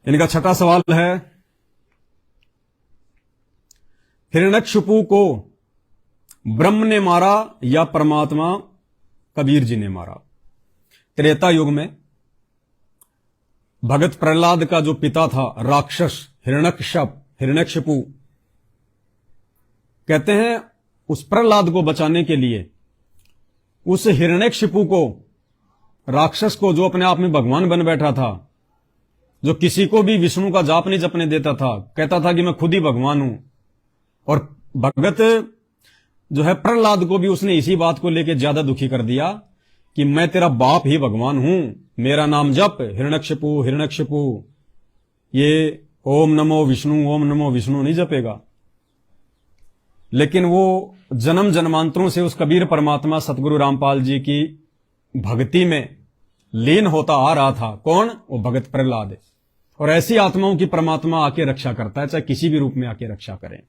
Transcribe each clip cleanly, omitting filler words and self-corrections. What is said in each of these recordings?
इनका छठा सवाल है, हिरण्यकशिपु को ब्रह्म ने मारा या परमात्मा कबीर जी ने मारा? त्रेता युग में भगत प्रहलाद का जो पिता था राक्षस हिरण्यकशिपु, कहते हैं उस प्रहलाद को बचाने के लिए उस हिरण्यकशिपु को, राक्षस को, जो अपने आप में भगवान बन बैठा था, जो किसी को भी विष्णु का जाप नहीं जपने देता था, कहता था कि मैं खुद ही भगवान हूं। और भगत जो है प्रहलाद को भी उसने इसी बात को लेकर ज्यादा दुखी कर दिया कि मैं तेरा बाप ही भगवान हूं, मेरा नाम जप, हिरण्यकशिपु हिरण्यकशिपु, ये ओम नमो विष्णु नहीं जपेगा। लेकिन वो जन्म जन्मांतरों से उस कबीर परमात्मा सतगुरु रामपाल जी की भक्ति में लीन होता आ रहा था। कौन? वो भगत प्रहलाद है। और ऐसी आत्माओं की परमात्मा आके रक्षा करता है, चाहे किसी भी रूप में आके रक्षा करें।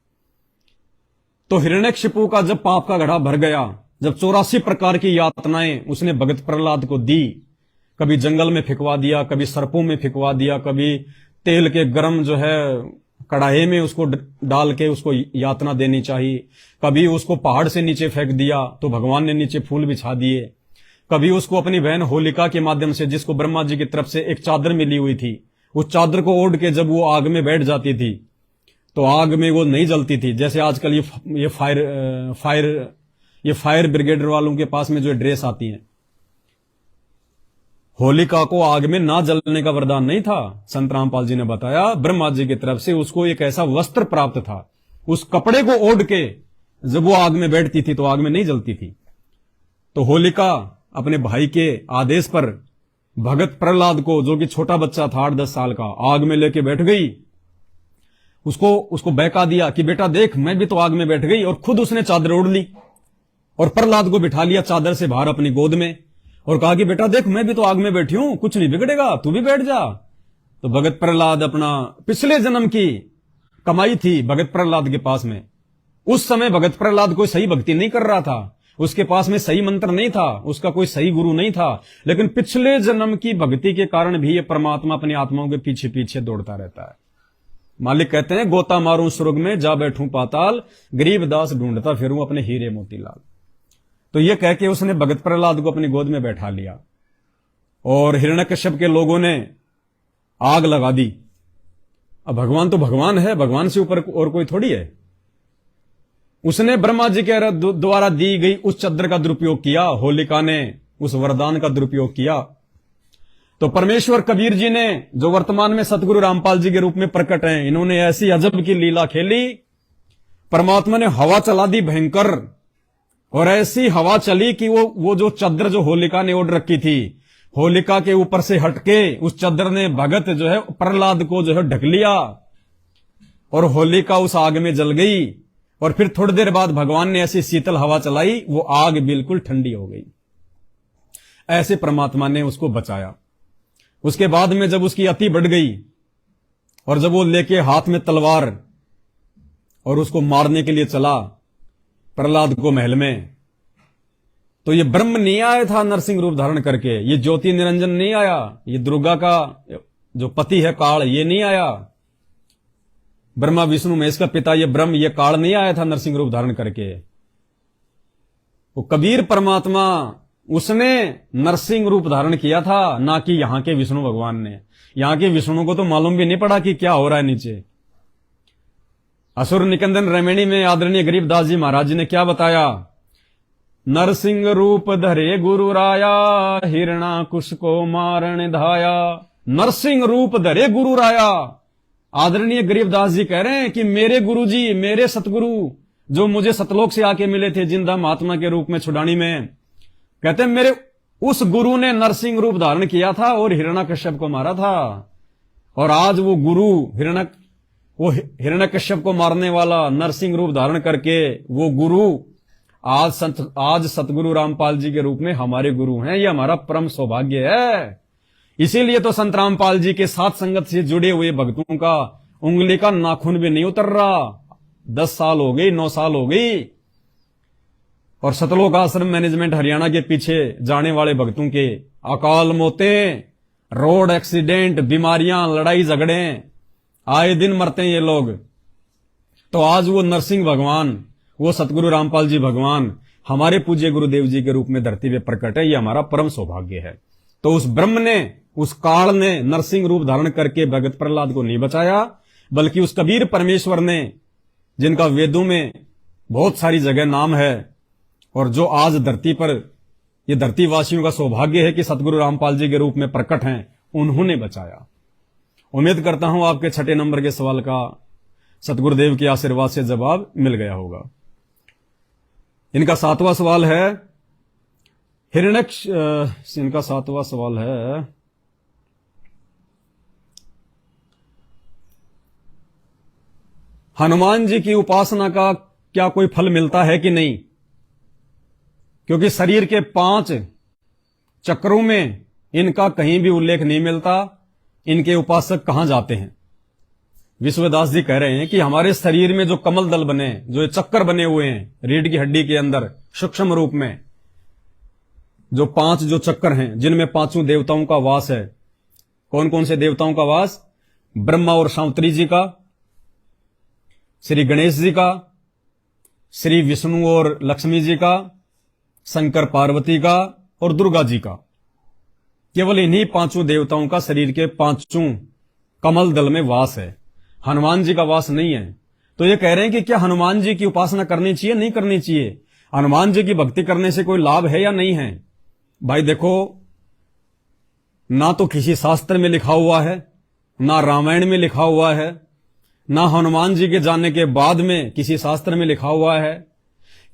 तो हिरण्यकशिपु का जब पाप का घड़ा भर गया, जब 84 प्रकार की यातनाएं उसने भगत प्रहलाद को दी, कभी जंगल में फिकवा दिया, कभी सर्पों में फिकवा दिया, कभी तेल के गर्म जो है कढ़ाई में उसको डाल के उसको यातना देनी चाहिए, कभी उसको पहाड़ से नीचे फेंक दिया तो भगवान ने नीचे फूल बिछा दिए, कभी उसको अपनी बहन होलिका के माध्यम से, जिसको ब्रह्मा जी की तरफ से एक चादर मिली हुई थी, उस चादर को ओढ़ के जब वो आग में बैठ जाती थी तो आग में वो नहीं जलती थी। जैसे आजकल ये फायर ब्रिगेड वालों के पास में जो ड्रेस आती हैं, होलिका को आग में ना जलने का वरदान नहीं था। संत रामपाल जी ने बताया ब्रह्मा जी की तरफ से उसको एक ऐसा वस्त्र प्राप्त था, उस कपड़े को ओढ़ के जब वो आग में बैठती थी तो आग में नहीं जलती थी। तो होलिका अपने भाई के आदेश पर भगत प्रहलाद को, जो कि छोटा बच्चा था 8-10 साल का, आग में लेके बैठ गई। उसको बहका दिया कि बेटा देख, मैं भी तो आग में बैठ गई, और खुद उसने चादर ओढ़ ली और प्रहलाद को बिठा लिया चादर से बाहर अपनी गोद में और कहा कि बेटा देख, मैं भी तो आग में बैठी हूं, कुछ नहीं बिगड़ेगा, तू भी बैठ जा। तो भगत प्रहलाद, अपना पिछले जन्म की कमाई थी भगत प्रहलाद के पास में। उस समय भगत प्रहलाद कोई सही भक्ति नहीं कर रहा था, उसके पास में सही मंत्र नहीं था, उसका कोई सही गुरु नहीं था, लेकिन पिछले जन्म की भक्ति के कारण भी ये परमात्मा अपनी आत्माओं के पीछे पीछे दौड़ता रहता है। मालिक कहते हैं, गोता मारूं स्वर्ग में, जा बैठूं पाताल, गरीबदास ढूंढता फिरूं अपने हीरे मोतीलाल। तो ये कह के उसने भगत प्रहलाद को अपनी गोद में बैठा लिया और हिरण्यकश्यप के लोगों ने आग लगा दी। अब भगवान तो भगवान है, भगवान से ऊपर और कोई थोड़ी है। उसने ब्रह्मा जी के द्वारा दी गई उस चादर का दुरुपयोग किया, होलिका ने उस वरदान का दुरुपयोग किया। तो परमेश्वर कबीर जी ने, जो वर्तमान में सतगुरु रामपाल जी के रूप में प्रकट हैं, इन्होंने ऐसी अजब की लीला खेली। परमात्मा ने हवा चला दी भयंकर, और ऐसी हवा चली कि वो जो चादर जो होलिका ने ओढ़ रखी थी, होलिका के ऊपर से हटके उस चादर ने भगत जो है प्रहलाद को जो है ढक लिया और होलिका उस आग में जल गई। और फिर थोड़ी देर बाद भगवान ने ऐसी शीतल हवा चलाई, वो आग बिल्कुल ठंडी हो गई। ऐसे परमात्मा ने उसको बचाया। उसके बाद में जब उसकी अति बढ़ गई और जब वो लेके हाथ में तलवार और उसको मारने के लिए चला प्रहलाद को महल में, तो ये ब्रह्म नहीं आया था नरसिंह रूप धारण करके, ये ज्योति निरंजन नहीं आया, ये दुर्गा का जो पति है काल, ये नहीं आया, ब्रह्मा विष्णु महेश का पिता ये ब्रह्म, ये काल नहीं आया था नरसिंह रूप धारण करके। वो कबीर परमात्मा, उसने नरसिंह रूप धारण किया था, ना कि यहां के विष्णु भगवान ने। यहां के विष्णु को तो मालूम भी नहीं पड़ा कि क्या हो रहा है नीचे। असुर निकंदन रमणी में आदरणीय गरीबदास जी महाराज जी ने क्या बताया? नरसिंह रूप धरे गुरु राया, हिरणाकुश को मारण धाया। नरसिंह रूप धरे गुरु राया। आदरणीय गरीबदास जी कह रहे हैं कि मेरे गुरु जी, मेरे सतगुरु, जो मुझे सतलोक से आके मिले थे जिंदा महात्मा के रूप में छुड़ानी में, कहते हैं मेरे उस गुरु ने नरसिंह रूप धारण किया था और हिरण्यकश्यप को मारा था। और आज वो गुरु हिरण्यकश्यप को मारने वाला नरसिंह रूप धारण करके वो गुरु आज सतगुरु रामपाल जी के रूप में हमारे गुरु हैं। ये हमारा परम सौभाग्य है। इसीलिए तो संत रामपाल जी के साथ संगत से जुड़े हुए भक्तों का उंगली का नाखून भी नहीं उतर रहा। 10 साल हो गई, 9 साल हो गई। और सतलोक आश्रम मैनेजमेंट हरियाणा के पीछे जाने वाले भक्तों के अकाल मौतें रोड एक्सीडेंट, बीमारियां, लड़ाई झगड़े, आए दिन मरते हैं ये लोग। तो आज वो नरसिंह भगवान, वो सतगुरु रामपाल जी भगवान हमारे पूज्य गुरुदेव जी के रूप में धरती पे प्रकट है। ये हमारा परम सौभाग्य है। तो उस ब्रह्म ने, उस काल ने नरसिंह रूप धारण करके भगत प्रहलाद को नहीं बचाया, बल्कि उस कबीर परमेश्वर ने, जिनका वेदों में बहुत सारी जगह नाम है, और जो आज धरती पर, ये धरती वासियों का सौभाग्य है कि सतगुरु रामपाल जी के रूप में प्रकट हैं, उन्होंने बचाया। उम्मीद करता हूं आपके 6 नंबर के सवाल का सतगुरुदेव के आशीर्वाद से जवाब मिल गया होगा। इनका 7वां सवाल है हिरण्यक्ष, इनका 7वां सवाल है हनुमान जी की उपासना का क्या कोई फल मिलता है कि नहीं, क्योंकि शरीर के 5 चक्रों में इनका कहीं भी उल्लेख नहीं मिलता। इनके उपासक कहां जाते हैं? विश्वदास जी कह रहे हैं कि हमारे शरीर में जो कमल दल बने, जो ये चक्कर बने हुए हैं रीढ़ की हड्डी के अंदर सूक्ष्म रूप में, जो 5 जो चक्कर हैं, जिनमें 5 देवताओं का वास है। कौन कौन से देवताओं का वास? ब्रह्मा और सावित्री जी का, श्री गणेश जी का, श्री विष्णु और लक्ष्मी जी का, शंकर पार्वती का और दुर्गा जी का। केवल इन्हीं 5 देवताओं का शरीर के 5 कमल दल में वास है। हनुमान जी का वास नहीं है। तो ये कह रहे हैं कि क्या हनुमान जी की उपासना करनी चाहिए, नहीं करनी चाहिए? हनुमान जी की भक्ति करने से कोई लाभ है या नहीं है? भाई देखो, ना तो किसी शास्त्र में लिखा हुआ है, ना रामायण में लिखा हुआ है, ना हनुमान जी के जानने के बाद में किसी शास्त्र में लिखा हुआ है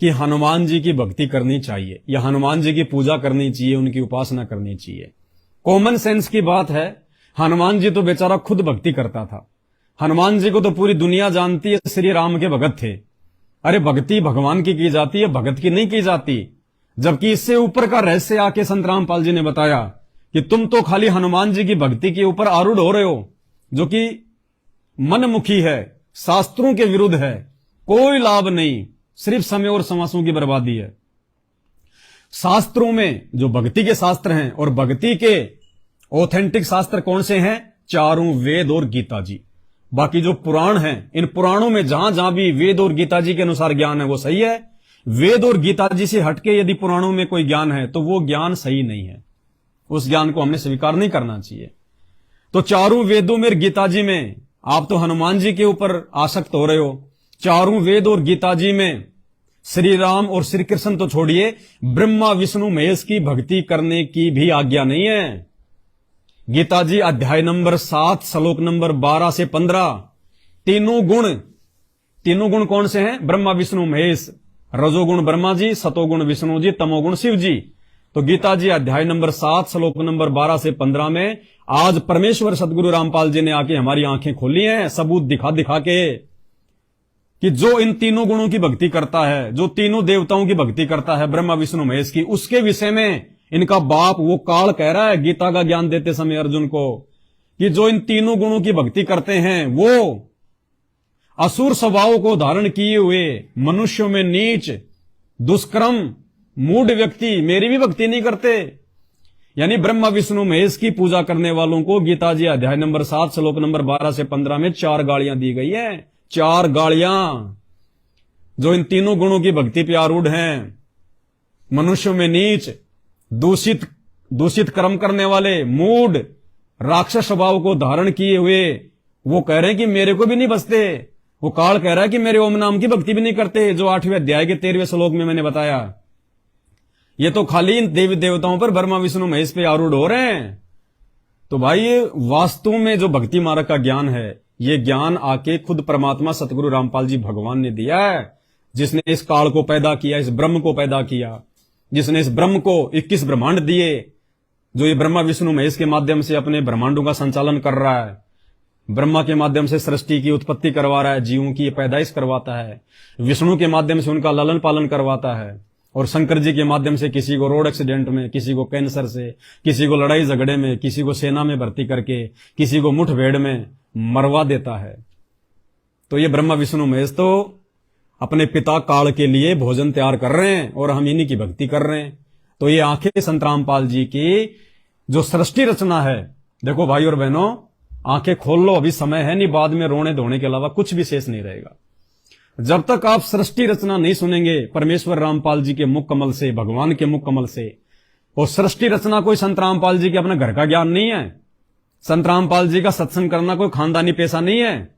कि हनुमान जी की भक्ति करनी चाहिए या हनुमान जी की पूजा करनी चाहिए, उनकी उपासना करनी चाहिए। कॉमन सेंस की बात है। हनुमान जी तो बेचारा खुद भक्ति करता था। हनुमान जी को तो पूरी दुनिया जानती है, श्री राम के भगत थे। अरे भक्ति भगवान की जाती है, भगत की नहीं की जाती। जबकि इससे ऊपर का रहस्य आके संत रामपाल जी ने बताया कि तुम तो खाली हनुमान जी की भक्ति के ऊपर आरूढ़ हो रहे हो, जो कि मनमुखी है, शास्त्रों के विरुद्ध है, कोई लाभ नहीं, सिर्फ समय और समासों की बर्बादी है। शास्त्रों में जो भक्ति के शास्त्र हैं, और भक्ति के ऑथेंटिक शास्त्र कौन से हैं? 4 वेद और गीता जी। बाकी जो पुराण हैं, इन पुराणों में जहां जहां भी वेद और गीता जी के अनुसार ज्ञान है वो सही है। वेद और गीता जी से हटके यदि पुराणों में कोई ज्ञान है तो वो ज्ञान सही नहीं है। उस ज्ञान को हमने स्वीकार नहीं करना चाहिए। तो 4 वेदों में, गीता जी में, आप तो हनुमान जी के ऊपर आसक्त हो रहे हो। 4 वेद और गीता जी में श्री राम और श्री कृष्ण तो छोड़िए, ब्रह्मा विष्णु महेश की भक्ति करने की भी आज्ञा नहीं है। गीता जी अध्याय नंबर 7 श्लोक नंबर 12 से 15, तीनों गुण कौन से हैं? ब्रह्मा विष्णु महेश। रजोगुण ब्रह्मा जी, सतोगुण विष्णु जी, तमोगुण शिव जी। तो गीता जी अध्याय नंबर 7 श्लोक नंबर 12 से 15 में आज परमेश्वर सदगुरु रामपाल जी ने आके हमारी आंखें खोली हैं, सबूत दिखा दिखा के, कि जो इन तीनों गुणों की भक्ति करता है, जो तीनों देवताओं की भक्ति करता है, ब्रह्मा विष्णु महेश की, उसके विषय में इनका बाप वो काल कह रहा है गीता का ज्ञान देते समय अर्जुन को, कि जो इन तीनों गुणों की भक्ति करते हैं वो असुर स्वभाव को धारण किए हुए, मनुष्यों में नीच, दुष्कर्म, मूढ़ व्यक्ति मेरी भी भक्ति नहीं करते। यानी ब्रह्मा विष्णु महेश की पूजा करने वालों को गीता जी अध्याय नंबर 7 श्लोक नंबर 12 से 15 में 4 गालियां दी गई है। 4 गालियां। जो इन तीनों गुणों की भक्ति पे आरूढ़ हैं, मनुष्यों में नीच, दूषित कर्म करने वाले, मूढ़, राक्षस स्वभाव को धारण किए हुए, वो कह रहे हैं कि मेरे को भी नहीं बसते। वो काल कह रहा है कि मेरे ओम नाम की भक्ति भी नहीं करते, जो 8वें अध्याय के 13वें श्लोक में मैंने बताया। ये तो खाली इन देवी देवताओं पर ब्रह्मा विष्णु महेश पे आरूढ़ हो रहे हैं। तो भाई ये वास्तव में जो भक्ति मार्ग का ज्ञान है, ये ज्ञान आके खुद परमात्मा सतगुरु रामपाल जी भगवान ने दिया है, जिसने इस काल को पैदा किया, इस ब्रह्म को पैदा किया, जिसने इस ब्रह्म को 21 ब्रह्मांड दिए, जो ये ब्रह्मा विष्णु महेश के माध्यम से अपने ब्रह्मांडों का संचालन कर रहा है, ब्रह्मा के माध्यम से सृष्टि की उत्पत्ति करवा रहा है, जीवों की पैदाइश करवाता है, विष्णु के माध्यम से उनका लालन पालन करवाता है, और शंकर जी के माध्यम से किसी को रोड एक्सीडेंट में, किसी को कैंसर से, किसी को लड़ाई झगड़े में, किसी को सेना में भर्ती करके, किसी को मुठभेड़ में मरवा देता है। तो ये ब्रह्मा विष्णु महेश तो अपने पिता काल के लिए भोजन तैयार कर रहे हैं और हम इन्हीं की भक्ति कर रहे हैं। तो ये आंखें संत रामपाल जी की जो सृष्टि रचना है, देखो भाई और बहनों, आंखें खोल लो, अभी समय है नहीं, बाद में रोने धोने के अलावा कुछ भी शेष नहीं रहेगा। जब तक आप सृष्टि रचना नहीं सुनेंगे परमेश्वर रामपाल जी के मुख कमल से, भगवान के मुख कमल से, और सृष्टि रचना कोई संत रामपाल जी के अपने घर का ज्ञान नहीं है। संत रामपाल जी का सत्संग करना कोई खानदानी पेशा नहीं है।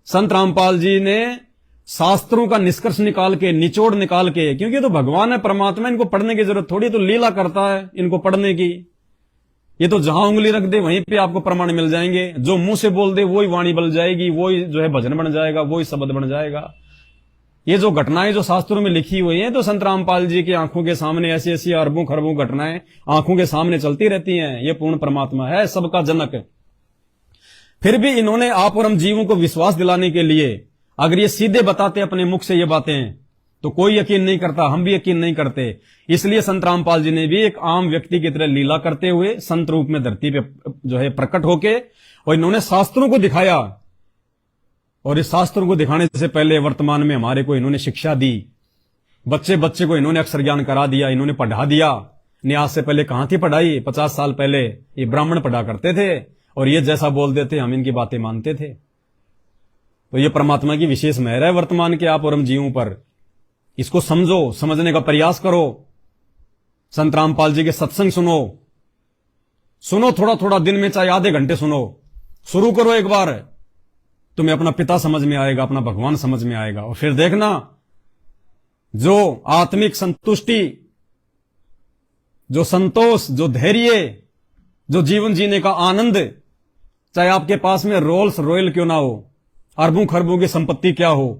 संत रामपाल जी ने शास्त्रों का निष्कर्ष निकाल के, निचोड़ निकाल के, क्योंकि ये तो भगवान है, परमात्मा, इनको पढ़ने की जरूरत थोड़ी, तो लीला करता है इनको पढ़ने की। ये तो जहां उंगली रख दे वहीं पे आपको प्रमाण मिल जाएंगे। जो मुंह से बोल दे वही वाणी बन जाएगी, वही जो है भजन बन जाएगा, वही शब्द बन जाएगा। ये जो घटनाएं जो शास्त्रों में लिखी हुई हैं, तो संत रामपाल जी की आंखों के सामने ऐसी ऐसी अरबों खरबों घटनाएं आंखों के सामने चलती रहती हैं। ये पूर्ण परमात्मा है, सबका जनक। फिर भी इन्होंने आप और हम जीवों को विश्वास दिलाने के लिए, अगर ये सीधे बताते अपने मुख से ये बातें, तो कोई यकीन नहीं करता, हम भी यकीन नहीं करते। इसलिए संत रामपाल जी ने भी एक आम व्यक्ति की तरह लीला करते हुए संत रूप में धरती पे जो है प्रकट होके, और इन्होंने शास्त्रों को दिखाया। और इस शास्त्रों को दिखाने से पहले वर्तमान में हमारे को इन्होंने शिक्षा दी। बच्चे बच्चे को इन्होंने अक्षर ज्ञान करा दिया, इन्होंने पढ़ा दिया। न्यास से पहले कहां थी पढ़ाई? 50 साल पहले ये ब्राह्मण पढ़ा करते थे, और ये जैसा बोलते थे हम इनकी बातें मानते थे। तो ये परमात्मा की विशेष मेहर है वर्तमान के आप और हम जीवों पर। इसको समझो, समझने का प्रयास करो। संत रामपाल जी के सत्संग सुनो थोड़ा थोड़ा, दिन में चाहे आधे घंटे सुनो। शुरू करो एक बार, तुम्हें अपना पिता समझ में आएगा, अपना भगवान समझ में आएगा। और फिर देखना, जो आत्मिक संतुष्टि, जो संतोष, जो धैर्य, जो जीवन जीने का आनंद, चाहे आपके पास में रोल्स रॉयल क्यों ना हो, अरबों खरबों की संपत्ति क्या हो,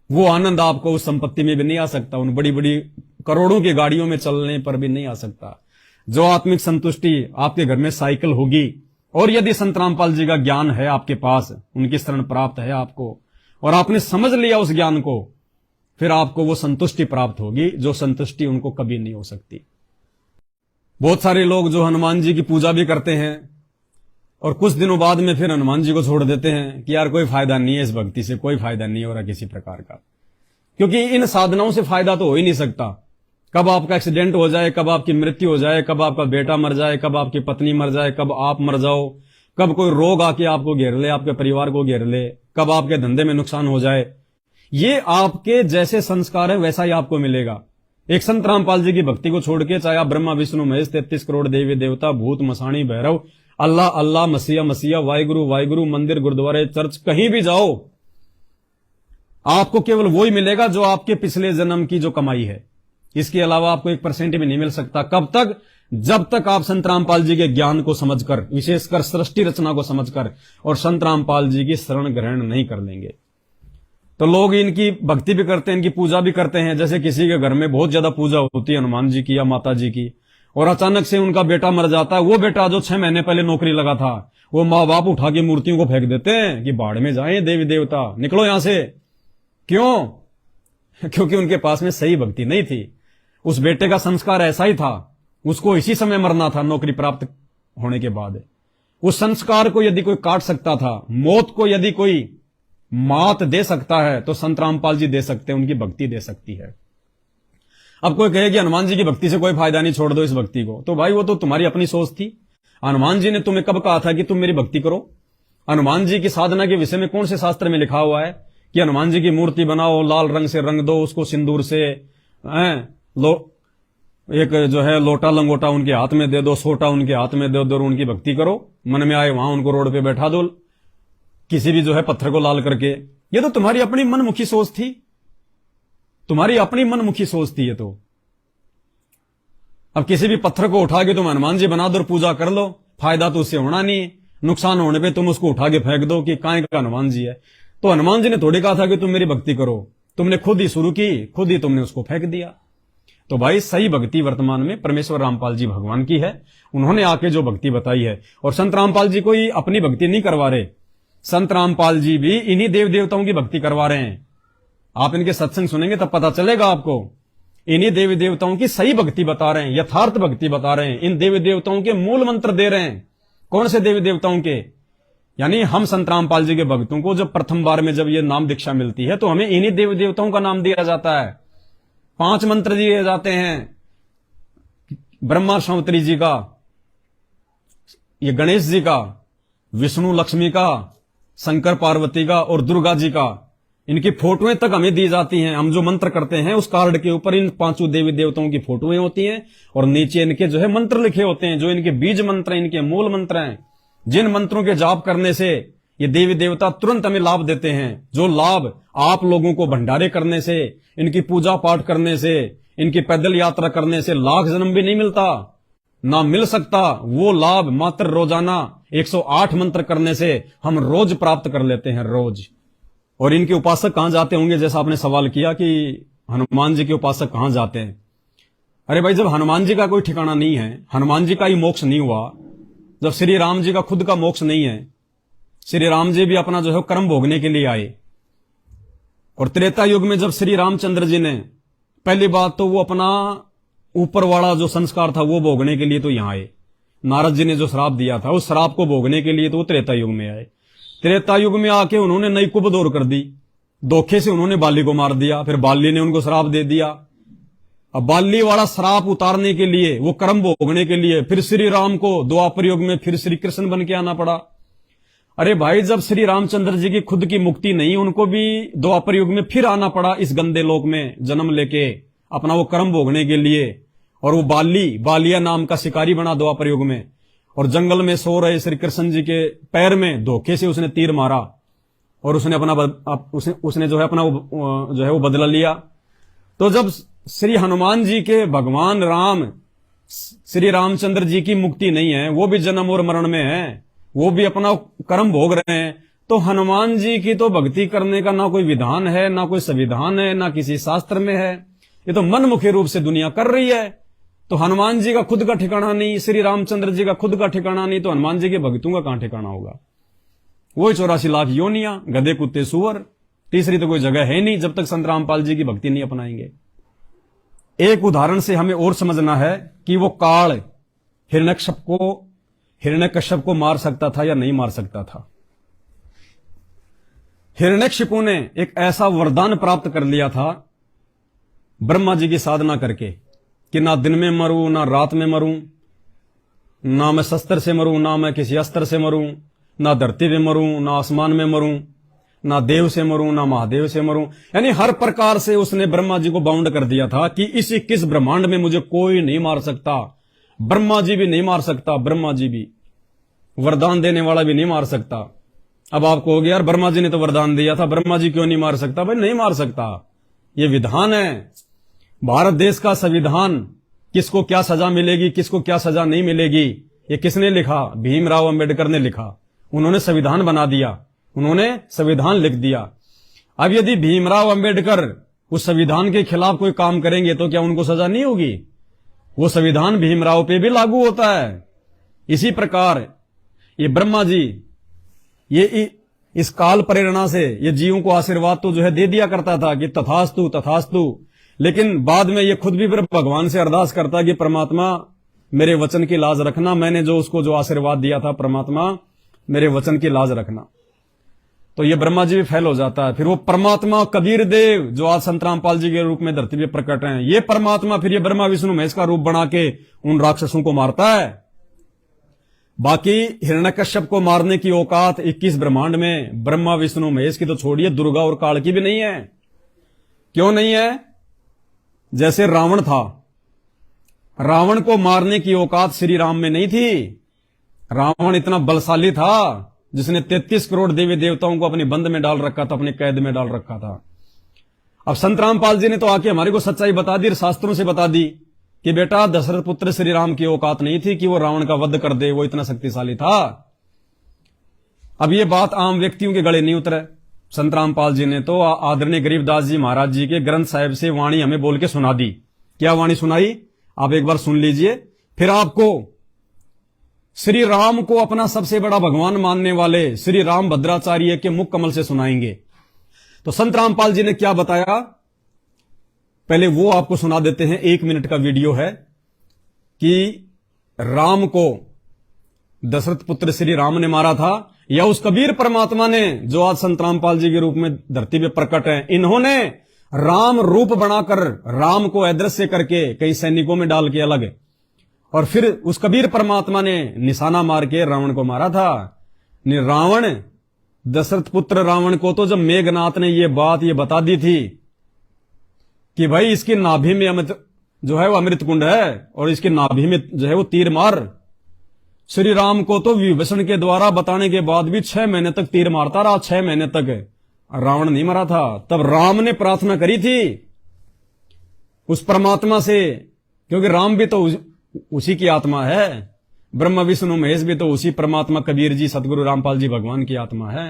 वो आनंद आपको उस संपत्ति में भी नहीं आ सकता, उन बड़ी बड़ी करोड़ों की गाड़ियों में चलने पर भी नहीं आ सकता। जो आत्मिक संतुष्टि आपके घर में साइकिल होगी, और यदि संत रामपाल जी का ज्ञान है आपके पास, उनकी शरण प्राप्त है आपको, और आपने समझ लिया उस ज्ञान को, फिर आपको वो संतुष्टि प्राप्त होगी, जो संतुष्टि उनको कभी नहीं हो सकती। बहुत सारे लोग जो हनुमान जी की पूजा भी करते हैं, और कुछ दिनों बाद में फिर हनुमान जी को छोड़ देते हैं कि यार कोई फायदा नहीं है, इस भक्ति से कोई फायदा नहीं हो रहा किसी प्रकार का, क्योंकि इन साधनाओं से फायदा तो हो ही नहीं सकता। कब आपका एक्सीडेंट हो जाए, कब आपकी मृत्यु हो जाए, कब आपका बेटा मर जाए, कब आपकी पत्नी मर जाए, कब आप मर जाओ, कब कोई रोग आके आपको घेर ले, आपके परिवार को घेर ले, कब आपके धंधे में नुकसान हो जाए, ये आपके जैसे संस्कार है वैसा ही आपको मिलेगा। एक संत रामपाल जी की भक्ति को छोड़ के, चाहे आप ब्रह्मा विष्णु महेश 33 करोड़ देवी देवता, भूत मसाणी भैरव, अल्लाह अल्लाह, मसीहा मसीहा, वाहिगुरु वाहिगुरु, मंदिर गुरुद्वारे चर्च कहीं भी जाओ, आपको केवल वही मिलेगा जो आपके पिछले जन्म की जो कमाई है। इसके अलावा आपको 1% भी नहीं मिल सकता। कब तक? जब तक आप संत रामपाल जी के ज्ञान को समझकर, विशेषकर सृष्टि रचना को समझकर, और संत रामपाल जी की शरण ग्रहण नहीं कर लेंगे। तो लोग इनकी भक्ति भी करते हैं, इनकी पूजा भी करते हैं। जैसे किसी के घर में बहुत ज्यादा पूजा होती है हनुमान जी की या माता जी की, और अचानक से उनका बेटा मर जाता है। वो बेटा जो 6 महीने पहले नौकरी लगा था, वो माँ बाप उठा के मूर्तियों को फेंक देते हैं कि बाढ़ में जाएं देवी देवता, निकलो यहां से। क्यों? क्योंकि उनके पास में सही भक्ति नहीं थी। उस बेटे का संस्कार ऐसा ही था, उसको इसी समय मरना था नौकरी प्राप्त होने के बाद। उस संस्कार को यदि कोई काट सकता था, मौत को यदि कोई मात दे सकता है, तो संत रामपाल जी दे सकते हैं, उनकी भक्ति दे सकती है। अब कोई कहे कि हनुमान जी की भक्ति से कोई फायदा नहीं, छोड़ दो इस भक्ति को, तो भाई वो तो तुम्हारी अपनी सोच थी। हनुमान जी ने तुम्हें कब कहा था कि तुम मेरी भक्ति करो? हनुमान जी की साधना के विषय में कौन से शास्त्र में लिखा हुआ है कि हनुमान जी की मूर्ति बनाओ, लाल रंग से रंग दो, उसको सिंदूर से एक जो है लोटा लंगोटा उनके हाथ में दे दो, सोटा उनके हाथ में दे दो, उनकी भक्ति करो, मन में आए वहां उनको रोड पे बैठा दो, किसी भी जो है पत्थर को लाल करके। ये तो तुम्हारी अपनी मनमुखी सोच थी, तुम्हारी अपनी मनमुखी सोच थी ये तो। अब किसी भी पत्थर को उठा के तुम हनुमान जी बना दो और पूजा कर लो, फायदा तो उससे होना नहीं है। नुकसान होने पे तुम उसको उठा के फेंक दो कि काहे का हनुमान जी है। तो हनुमान जी ने थोड़ी कहा था कि तुम मेरी भक्ति करो, तुमने खुद ही शुरू की, खुद ही तुमने उसको फेंक दिया। तो भाई सही भक्ति वर्तमान में परमेश्वर रामपाल जी भगवान की है, उन्होंने आके जो भक्ति बताई है। और संत रामपाल जी कोई अपनी भक्ति नहीं करवा रहे, संत रामपाल जी भी इन्हीं देव देवताओं की भक्ति करवा रहे हैं। आप इनके सत्संग सुनेंगे तब पता चलेगा आपको। इन्हीं देवी देवताओं की सही भक्ति बता रहे हैं, यथार्थ भक्ति बता रहे हैं, इन देवी देवताओं के मूल मंत्र दे रहे हैं। कौन से देवी देवताओं के? यानी हम संत रामपाल जी के भक्तों को जब प्रथम बार में जब ये नाम दीक्षा मिलती है, तो हमें इन्हीं देवी देवताओं का नाम दिया जाता है। 5 मंत्र दिए जाते हैं, ब्रह्मा शांवत्री जी का, ये गणेश जी का, विष्णु लक्ष्मी का, शंकर पार्वती का और दुर्गा जी का, इनकी फोटोएं तक हमें दी जाती हैं। हम जो मंत्र करते हैं उस कार्ड के ऊपर इन पांचों देवी देवताओं की फोटोएं होती हैं और नीचे इनके जो है मंत्र लिखे होते हैं, जो इनके बीज मंत्र हैं, इनके मूल मंत्र हैं, जिन मंत्रों के जाप करने से ये देवी देवता तुरंत हमें लाभ देते हैं। जो लाभ आप लोगों को भंडारे करने से, इनकी पूजा पाठ करने से, इनकी पैदल यात्रा करने से लाख जन्म भी नहीं मिलता, ना मिल सकता, वो लाभ मात्र रोजाना 108 मंत्र करने से हम रोज प्राप्त कर लेते हैं, रोज। और इनके उपासक कहां जाते होंगे, जैसा आपने सवाल किया कि हनुमान जी के उपासक कहां जाते हैं। अरे भाई, जब हनुमान जी का कोई ठिकाना नहीं है, हनुमान जी का ही मोक्ष नहीं हुआ, जब श्री राम जी का खुद का मोक्ष नहीं है, श्री राम जी भी अपना जो है कर्म भोगने के लिए आए। और त्रेता युग में जब श्री रामचंद्र जी ने, पहली बात तो वो अपना ऊपर वाला जो संस्कार था वो भोगने के लिए तो यहां आए। नारद जी ने जो श्राप दिया था उस श्राप को भोगने के लिए तो वो त्रेता युग में आए। त्रेता युग में आके उन्होंने नई कुबदौर कर दी, धोखे से उन्होंने बाली को मार दिया, फिर बाली ने उनको श्राप दे दिया। अब बाली वाला श्राप उतारने के लिए, वो कर्म भोगने के लिए फिर श्री राम को द्वापर युग में फिर श्री कृष्ण बन के आना पड़ा। अरे भाई, जब श्री रामचंद्र जी की खुद की मुक्ति नहीं, उनको भी द्वापर युग में फिर आना पड़ा इस गंदे लोक में जन्म लेके अपना वो कर्म भोगने के लिए। और वो बालिया नाम का शिकारी बना द्वापर युग में, और जंगल में सो रहे श्री कृष्ण जी के पैर में धोखे से उसने तीर मारा और उसने अपना उसने जो है अपना जो है वो बदला लिया। तो जब श्री हनुमान जी के भगवान राम, श्री रामचंद्र जी की मुक्ति नहीं है, वो भी जन्म और मरण में है, वो भी अपना कर्म भोग रहे हैं, तो हनुमान जी की तो भक्ति करने का ना कोई विधान है, ना कोई संविधान है, ना किसी शास्त्र में है। ये तो मनमुखी रूप से दुनिया कर रही है। तो हनुमान जी का खुद का ठिकाना नहीं, श्री रामचंद्र जी का खुद का ठिकाना नहीं, तो हनुमान जी के भक्तों का कहां ठिकाना होगा। वो 84 लाख योनियां, गधे कुत्ते सुअर, तीसरी तो कोई जगह है नहीं जब तक संत रामपाल जी की भक्ति नहीं अपनाएंगे। एक उदाहरण से हमें और समझना है कि वो काल हिरण्यकश्यप को मार सकता था या नहीं मार सकता था। हिरण्यकशिपु ने एक ऐसा वरदान प्राप्त कर लिया था ब्रह्मा जी की साधना करके कि ना दिन में मरूं, ना रात में मरूं, ना मैं शस्त्र से मरूं, ना मैं किसी अस्त्र से मरूं, ना धरती में मरूं, ना आसमान में मरूं, ना देव से मरूं, ना महादेव से मरूं। यानी हर प्रकार से उसने ब्रह्मा जी को बाउंड कर दिया था कि इस 21 ब्रह्मांड में मुझे कोई नहीं मार सकता। ब्रह्मा जी भी नहीं मार सकता, ब्रह्मा जी भी, वरदान देने वाला भी नहीं मार सकता। अब आपको हो गया यार, ब्रह्मा जी ने तो वरदान दिया था, ब्रह्मा जी क्यों नहीं मार सकता? भाई नहीं मार सकता, ये विधान है। भारत देश का संविधान, किसको क्या सजा मिलेगी, किसको क्या सजा नहीं मिलेगी, ये किसने लिखा? भीमराव अंबेडकर ने लिखा। उन्होंने संविधान बना दिया, उन्होंने संविधान लिख दिया। अब यदि भीमराव अंबेडकर उस संविधान के खिलाफ कोई काम करेंगे तो क्या उनको सजा नहीं होगी? वो संविधान भीमराव पे भी लागू होता है। इसी प्रकार ये ब्रह्मा जी, ये इस काल प्रेरणा से ये जीवों को आशीर्वाद तो जो है दे दिया करता था कि तथास्तु तथास्तु, लेकिन बाद में ये खुद भी भगवान से अरदास करता कि परमात्मा मेरे वचन की लाज रखना, मैंने जो उसको जो आशीर्वाद दिया था, परमात्मा मेरे वचन की लाज रखना। तो ये ब्रह्मा जी भी फेल हो जाता है। फिर वो परमात्मा कबीर देव जो आज संत रामपाल जी के रूप में धरती पे प्रकट हैं, ये परमात्मा फिर ये ब्रह्मा विष्णु महेश का रूप बना के उन राक्षसों को मारता है। बाकी हिरण्यकश्यप को मारने की औकात 21 ब्रह्मांड में ब्रह्मा विष्णु महेश की तो छोड़िए, दुर्गा और काल की भी नहीं है। क्यों नहीं है? जैसे रावण था, रावण को मारने की औकात श्री राम में नहीं थी। रावण इतना बलशाली था जिसने 33 करोड़ देवी देवताओं को अपने बंद में डाल रखा था, अपने कैद में डाल रखा था। अब संत रामपाल जी ने तो आके हमारे को सच्चाई बता दी, शास्त्रों से बता दी कि बेटा दशरथ पुत्र श्री राम की औकात नहीं थी कि वो रावण का वध कर दे, वो इतना शक्तिशाली था। अब ये बात आम व्यक्तियों के गले नहीं उतरे। संत रामपाल जी ने तो आदरणीय गरीबदास जी महाराज जी के ग्रंथ साहिब से वाणी हमें बोल के सुना दी। क्या वाणी सुनाई? आप एक बार सुन लीजिए, फिर आपको श्री राम को अपना सबसे बड़ा भगवान मानने वाले श्री राम भद्राचार्य के मुख कमल से सुनाएंगे। तो संत रामपाल जी ने क्या बताया, पहले वो आपको सुना देते हैं। 1 मिनट का वीडियो है कि राम को दशरथ पुत्र श्री राम ने मारा था या उस कबीर परमात्मा ने जो आज संत रामपाल जी के रूप में धरती पे प्रकट है, इन्होंने राम रूप बनाकर राम को अदृश्य करके कई सैनिकों में डाल के अलग और फिर उस कबीर परमात्मा ने निशाना मार के रावण को मारा था। रावण, दशरथ पुत्र रावण को तो जब मेघनाथ ने ये बता दी थी कि भाई इसकी नाभि में अमृत जो है वो अमृत कुंड है और इसकी नाभि में जो है वो तीर मार, श्री राम को तो विभीषण के द्वारा बताने के बाद भी 6 महीने तक तीर मारता रहा, 6 महीने तक रावण नहीं मरा था। तब राम ने प्रार्थना करी थी उस परमात्मा से, क्योंकि राम भी तो उसी की आत्मा है, ब्रह्मा विष्णु महेश भी तो उसी परमात्मा कबीर जी सतगुरु रामपाल जी भगवान की आत्मा है।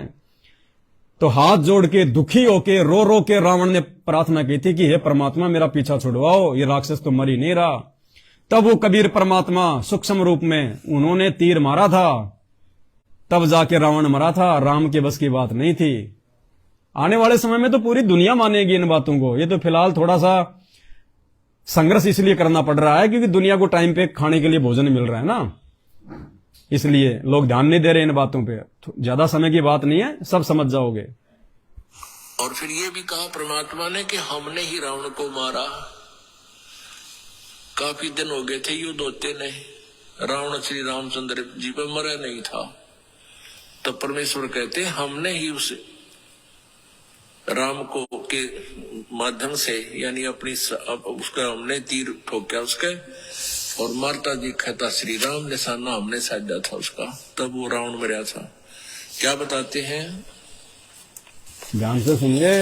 तो हाथ जोड़ के दुखी होके रो रो के रावण ने प्रार्थना की थी कि हे परमात्मा मेरा पीछा छुड़वाओ, ये राक्षस तो मर ही नहीं रहा। तब वो कबीर परमात्मा सूक्ष्म रूप में उन्होंने तीर मारा था, तब जाके रावण मरा था। राम के बस की बात नहीं थी। आने वाले समय में तो पूरी दुनिया मानेगी इन बातों को। ये तो फिलहाल थोड़ा सा संघर्ष इसलिए करना पड़ रहा है क्योंकि दुनिया को टाइम पे खाने के लिए भोजन मिल रहा है ना, इसलिए लोग ध्यान नहीं दे रहे इन बातों पे। ज्यादा समय की बात नहीं है, सब समझ जाओगे। और फिर ये भी कहा परमात्मा ने कि हमने ही रावण को मारा। काफी दिन हो गए थे युद्ध होते नहीं, रावण श्री रामचंद्र जी पर मरा नहीं था। तब परमेश्वर कहते हमने ही उस राम को के माध्यम से यानी अपनी उसका हमने तीर ठोका उसके, और मारता जी कहता श्री राम, निशाना हमने साधा था उसका, तब वो रावण मरा था। क्या बताते हैं, ध्यान से सुनिए।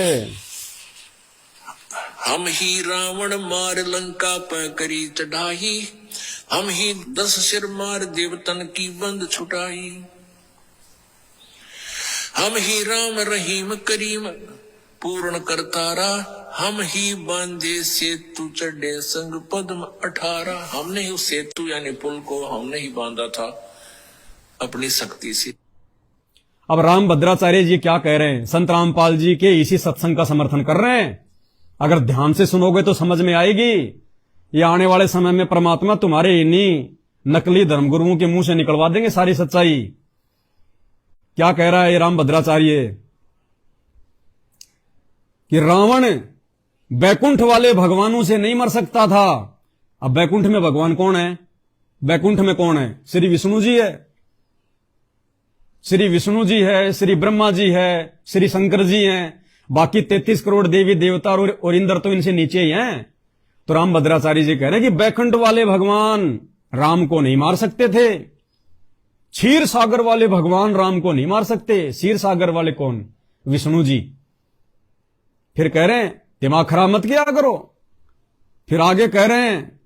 हम ही रावण मार लंका पर करी चढ़ाई, हम ही 10 सिर मार देवतन की बंद छुटाई। हम ही राम रहीम करीम पूर्ण करतारा, हम ही बांधे सेतु चढ़े संग पद्म 18। हमने ही उस सेतु यानी पुल को हमने ही बांधा था अपनी शक्ति से। अब राम भद्राचार्य जी क्या कह रहे हैं, संत रामपाल जी के इसी सत्संग का समर्थन कर रहे हैं। अगर ध्यान से सुनोगे तो समझ में आएगी। ये आने वाले समय में परमात्मा तुम्हारे इन्हीं नकली धर्मगुरुओं के मुंह से निकलवा देंगे सारी सच्चाई। क्या कह रहा है ये राम भद्राचार्य कि रावण बैकुंठ वाले भगवानों से नहीं मर सकता था। अब बैकुंठ में भगवान कौन है? बैकुंठ में कौन है? श्री विष्णु जी है, श्री विष्णु जी है, श्री ब्रह्मा जी है, श्री शंकर जी हैं। बाकी 33 करोड़ देवी देवता और इंद्र तो इनसे नीचे ही हैं। तो राम भद्राचार्य जी कह रहे हैं कि बैकुंठ वाले भगवान राम को नहीं मार सकते थे, क्षीर सागर वाले भगवान राम को नहीं मार सकते। क्षीर सागर वाले कौन? विष्णु जी। फिर कह रहे हैं दिमाग खराब मत किया करो। फिर आगे कह रहे हैं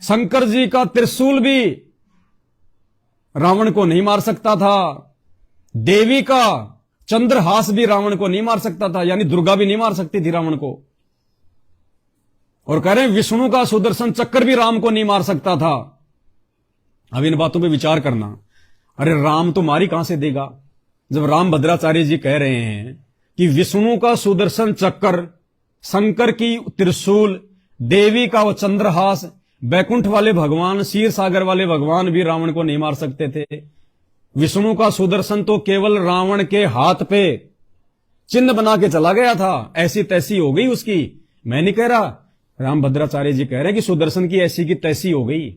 शंकर जी का त्रिशूल भी रावण को नहीं मार सकता था, देवी का चंद्रहास भी रावण को नहीं मार सकता था, यानी दुर्गा भी नहीं मार सकती थी रावण को। और कह रहे हैं विष्णु का सुदर्शन चक्र भी राम को नहीं मार सकता था। अब इन बातों पे विचार करना। अरे राम तो मारी कहां से देगा? जब राम भद्राचार्य जी कह रहे हैं कि विष्णु का सुदर्शन चक्र, शंकर की त्रिशूल, देवी का वो चंद्रहास, बैकुंठ वाले भगवान, क्षीर सागर वाले भगवान भी रावण को नहीं मार सकते थे। विष्णु का सुदर्शन तो केवल रावण के हाथ पे चिन्ह बना के चला गया था, ऐसी तैसी हो गई उसकी। मैं नहीं कह रहा, राम भद्राचार्य जी कह रहे हैं कि सुदर्शन की ऐसी की तैसी हो गई।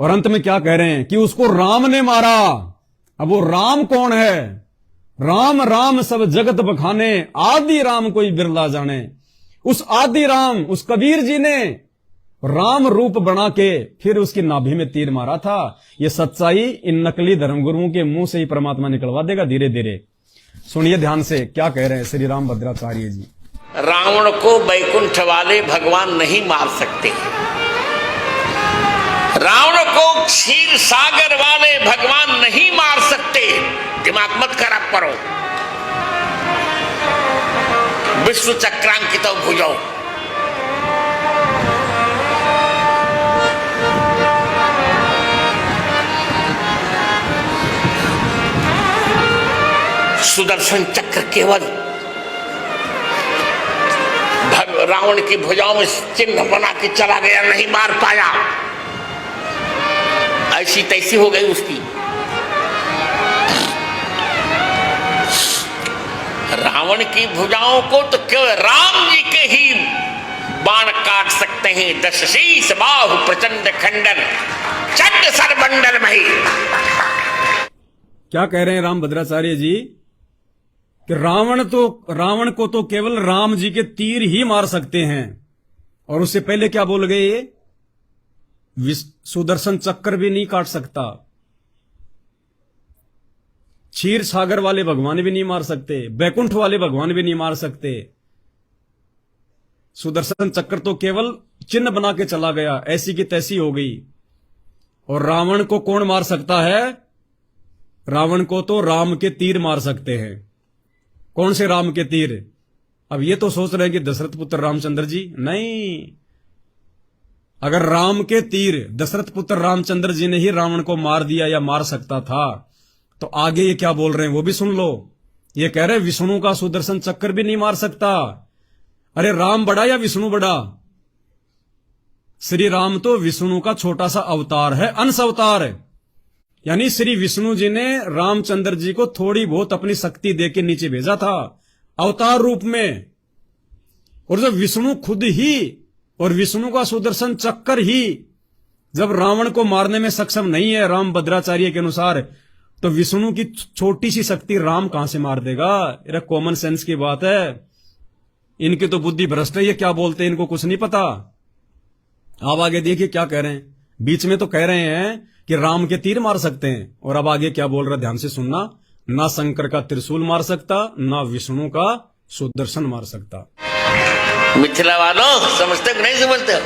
और अंत में क्या कह रहे हैं कि उसको राम ने मारा। अब वो राम कौन है? राम राम सब जगत बखाने, आदि राम कोई बिरला जाने। उस आदि राम, उस कबीर जी ने राम रूप बना के फिर उसकी नाभि में तीर मारा था। ये सच्चाई इन नकली धर्मगुरुओं के मुंह से ही परमात्मा निकलवा देगा धीरे धीरे। सुनिए ध्यान से क्या कह रहे हैं श्री राम भद्राचार्य जी। रावण को बैकुंठ वाले भगवान नहीं मार सकते, रावण को क्षीर सागर वाले भगवान नहीं मार सकते। दिमाग मत खराब करो। विष्णु चक्रांकित भुजौ, सुदर्शन चक्र केवल रावण की भुजाओं में चिन्ह बना के चला गया, नहीं मार पाया। ऐसी तैसी हो गई उसकी। रावण की भुजाओं को तो केवल राम जी के ही बाण काट सकते हैं 10 शीश बाहु प्रचंड खंडन चंड सरबंडल मही। क्या कह रहे हैं राम भद्राचार्य जी कि रावण को तो केवल राम जी के तीर ही मार सकते हैं, और उससे पहले क्या बोल गए ये, सुदर्शन चक्र भी नहीं काट सकता, क्षीर सागर वाले भगवान भी नहीं मार सकते, बैकुंठ वाले भगवान भी नहीं मार सकते। सुदर्शन चक्र तो केवल चिन्ह बना के चला गया, ऐसी की तैसी हो गई। और रावण को कौन मार सकता है? रावण को तो राम के तीर मार सकते हैं। कौन से राम के तीर? अब ये तो सोच रहे हैं कि दशरथ पुत्र रामचंद्र जी, नहीं। अगर राम के तीर दशरथ पुत्र रामचंद्र जी ने ही रावण को मार दिया या मार सकता था, तो आगे ये क्या बोल रहे हैं वो भी सुन लो। ये कह रहे विष्णु का सुदर्शन चक्र भी नहीं मार सकता। अरे राम बड़ा या विष्णु बड़ा? श्री राम तो विष्णु का छोटा सा अवतार है, अंश अवतार है। यानी श्री विष्णु जी ने रामचंद्र जी को थोड़ी बहुत अपनी शक्ति देके नीचे भेजा था अवतार रूप में। और जब विष्णु खुद ही और विष्णु का सुदर्शन चक्र ही जब रावण को मारने में सक्षम नहीं है राम भद्राचार्य के अनुसार, तो विष्णु की छोटी सी शक्ति राम कहां से मार देगा? ये कॉमन सेंस की बात है। इनकी तो बुद्धि भ्रष्ट है, ये क्या बोलते हैं इनको कुछ नहीं पता। आप आगे देखिए क्या कह रहे हैं। बीच में तो कह रहे हैं कि राम के तीर मार सकते हैं, और अब आगे क्या बोल रहा है ध्यान से सुनना। ना शंकर का त्रिशूल मार सकता, ना विष्णु का सुदर्शन मार सकता। मिथिला वालों समझते हो नहीं समझते हो?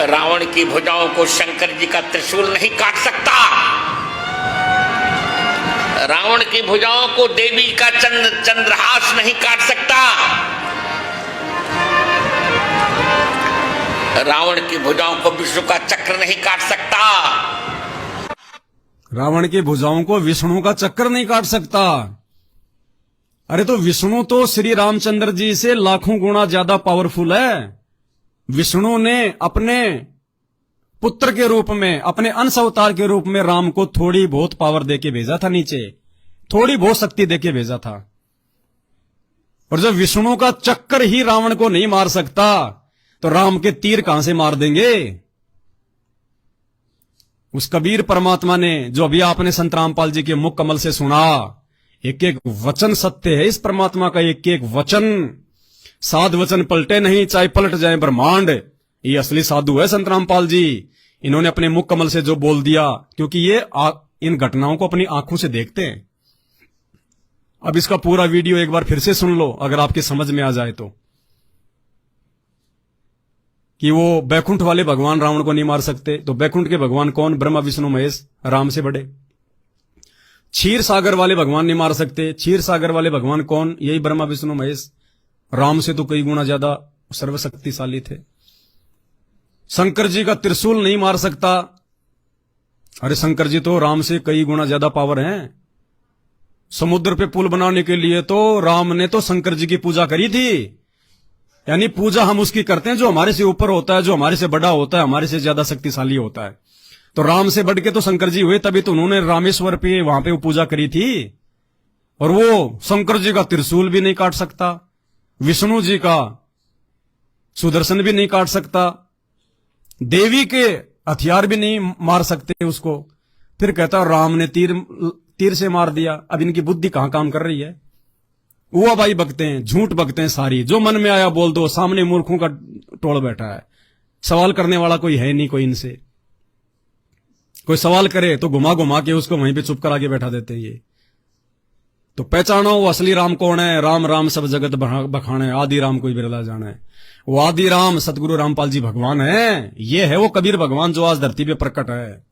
रावण की भुजाओं को शंकर जी का त्रिशूल नहीं काट सकता। रावण की भुजाओं को देवी का चंद्रहास नहीं काट सकता। रावण की भुजाओं को विष्णु का चक्र नहीं काट सकता। रावण की भुजाओं को विष्णु का चक्र नहीं काट सकता। अरे तो विष्णु तो श्री रामचंद्र जी से लाखों गुना ज्यादा पावरफुल है। विष्णु ने अपने पुत्र के रूप में, अपने अंश अवतार के रूप में राम को थोड़ी बहुत पावर देके भेजा था नीचे, थोड़ी बहुत शक्ति देके भेजा था। और जब विष्णु का चक्कर ही रावण को नहीं मार सकता, तो राम के तीर कहां से मार देंगे? उस कबीर परमात्मा ने, जो अभी आपने संत रामपाल जी के मुख कमल से सुना, एक एक वचन सत्य है इस परमात्मा का, एक एक वचन। साध वचन पलटे नहीं, चाहे पलट जाए ब्रह्मांड। ये असली साधु है संत रामपाल जी। इन्होंने अपने मुख कमल से जो बोल दिया, क्योंकि ये इन घटनाओं को अपनी आंखों से देखते हैं। अब इसका पूरा वीडियो एक बार फिर से सुन लो, अगर आपकी समझ में आ जाए तो, कि वो बैकुंठ वाले भगवान रावण को नहीं मार सकते। तो बैकुंठ के भगवान कौन? ब्रह्मा विष्णु महेश, राम से बड़े। क्षीर सागर वाले भगवान नहीं मार सकते। क्षीर सागर वाले भगवान कौन? यही ब्रह्मा विष्णु महेश, राम से तो कई गुना ज्यादा सर्वशक्तिशाली थे। शंकर जी का त्रिशूल नहीं मार सकता। अरे शंकर जी तो राम से कई गुना ज्यादा पावर हैं। समुद्र पे पुल बनाने के लिए तो राम ने तो शंकर जी की पूजा करी थी। यानी पूजा हम उसकी करते हैं जो हमारे से ऊपर होता है, जो हमारे से बड़ा होता है, हमारे से ज्यादा शक्तिशाली होता है। तो राम से बढ़ के तो शंकर जी हुए, तभी तो उन्होंने रामेश्वर पे वहां पे वो पूजा करी थी। और वो शंकर जी का त्रिशूल भी नहीं काट सकता, विष्णु जी का सुदर्शन भी नहीं काट सकता, देवी के हथियार भी नहीं मार सकते उसको। फिर कहता राम ने तीर से मार दिया। अब इनकी बुद्धि कहां काम कर रही है? हुआ भाई बकते हैं, झूठ बकते हैं सारी, जो मन में आया बोल दो। सामने मूर्खों का टोल बैठा है, सवाल करने वाला कोई है नहीं। कोई इनसे कोई सवाल करे तो घुमा घुमा के उसको वहीं पे चुप करा के बैठा देते हैं। ये तो पहचानो वो असली राम कौन है। राम राम सब जगत बखाने, आदि राम कोई बिरला जाना है। वो आदि राम सतगुरु रामपाल जी भगवान है। ये है वो कबीर भगवान जो आज धरती पे प्रकट है।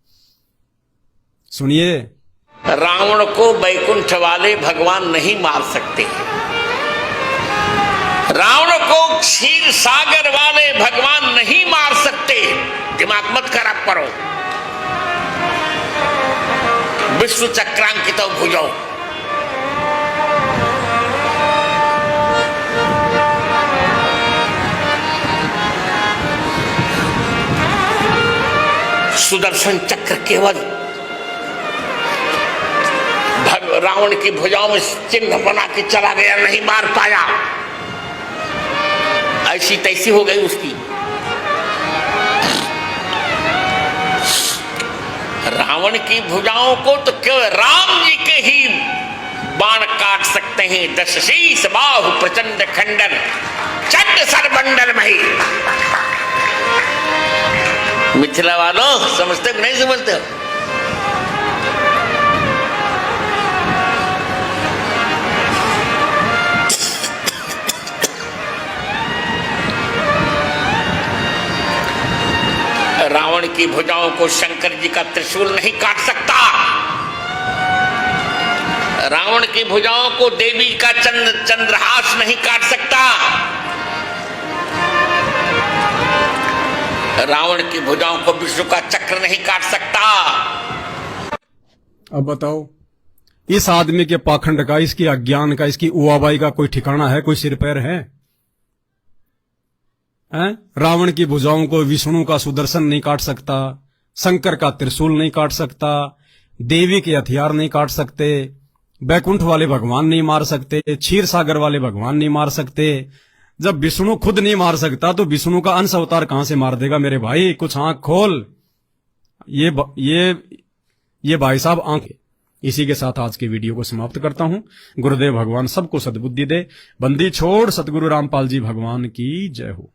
सुनिए, रावण को बैकुंठ वाले भगवान नहीं मार सकते। रावण को क्षीर सागर वाले भगवान नहीं मार सकते। दिमाग मत खराब करो। विष्णु चक्रांकित भुजौ, सुदर्शन चक्र केवल रावण की भुजाओं में चिन्ह बना के चला गया, नहीं मार पाया। ऐसी तैसी हो गई उसकी। रावण की भुजाओं को तो केवल राम जी के ही बाण काट सकते हैं। दश शीस बाहु प्रचंड खंडन चंड सरबंडल मही। मिथिला वालों समझते हो नहीं समझते हो? रावण की भुजाओं को शंकर जी का त्रिशूल नहीं काट सकता। रावण की भुजाओं को देवी का चंद्रहास नहीं काट सकता। रावण की भुजाओं को विष्णु का चक्र नहीं काट सकता। अब बताओ, इस आदमी के पाखंड का, इसकी अज्ञान का, इसकी उआबाई का कोई ठिकाना है? कोई सिर पैर है? रावण की भुजाओं को विष्णु का सुदर्शन नहीं काट सकता, शंकर का त्रिशूल नहीं काट सकता, देवी के हथियार नहीं काट सकते, बैकुंठ वाले भगवान नहीं मार सकते, क्षीर सागर वाले भगवान नहीं मार सकते। जब विष्णु खुद नहीं मार सकता तो विष्णु का अंश अवतार कहां से मार देगा? मेरे भाई कुछ आंख खोल। ये भाई साहब आंख। इसी के साथ आज के वीडियो को समाप्त करता हूं। गुरुदेव भगवान सबको सद्बुद्धि दे। बंदी छोड़ सतगुरु रामपाल जी भगवान की जय हो।